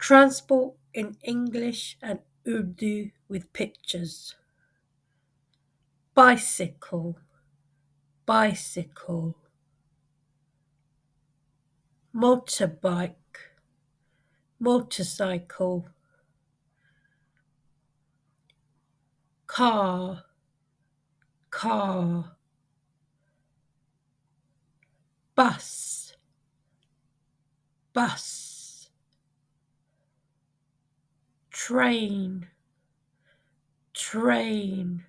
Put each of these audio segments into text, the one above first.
Transport in English and Urdu with pictures. Bicycle, bicycle. Motorbike, motorcycle. Car, car. Bus, bus. Train, train.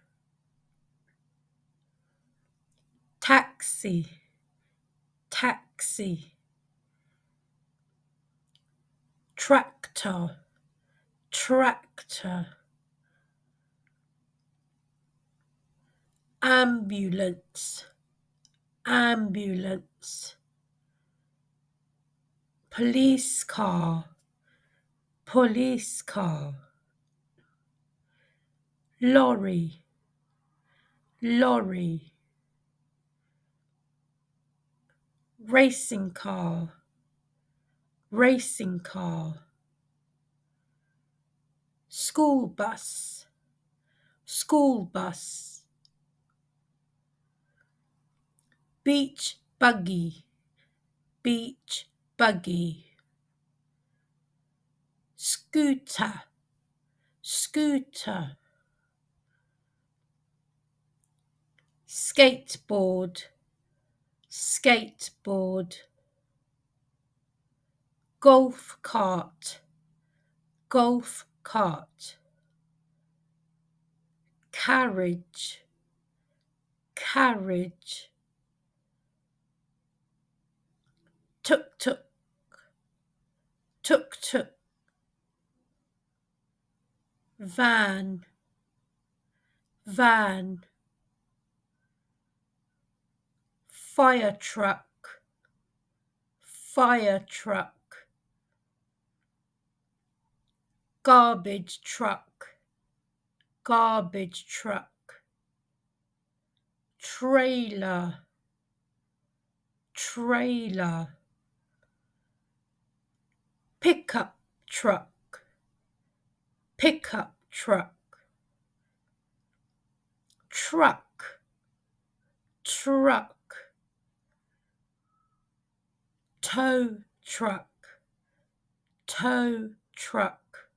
Taxi, taxi. Tractor, tractor. Ambulance, ambulance. Police car, police car. Lorry, lorry. Racing car, racing car. School bus, school bus. Beach buggy, beach buggy. Scooter, scooter. Skateboard, skateboard. Golf cart, golf cart. Carriage, carriage. Tuk-tuk, tuk-tuk. Van, van. Fire truck, fire truck. Garbage truck, garbage truck. Trailer, trailer. Pickup truck, pickup truck. Truck, truck. Tow truck, tow truck.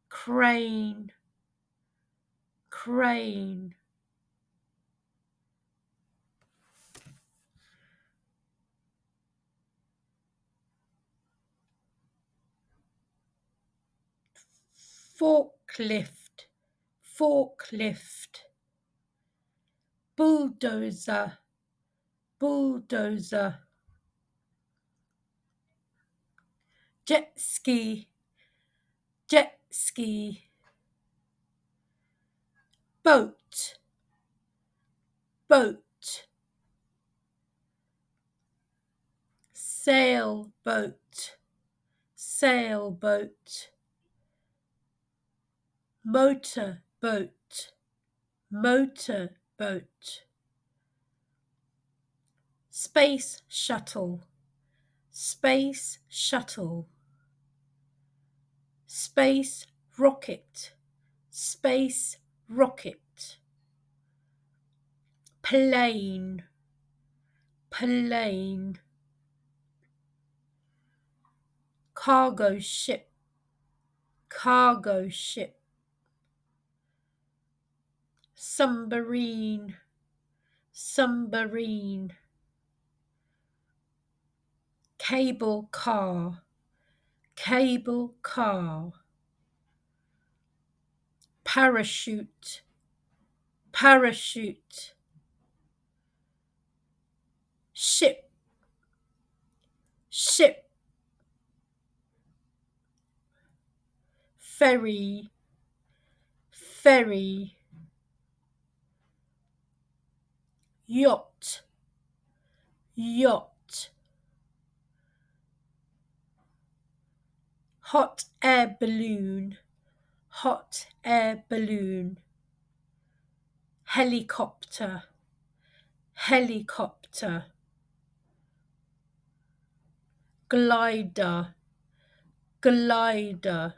Crane, crane. Forklift, forklift. Bulldozer, bulldozer. Jet ski, jet ski. Boat, boat. Sailboat, sailboat. Motorboat, motorboat. Space shuttle, space shuttle. Space rocket, space rocket. Plane, plane. Cargo ship, cargo ship. Submarine, submarine. Cable car, cable car. Parachute, parachute. Ship, ship. Ferry, ferry. Yacht, yacht. Hot air balloon, hot air balloon. Helicopter, helicopter. Glider, glider,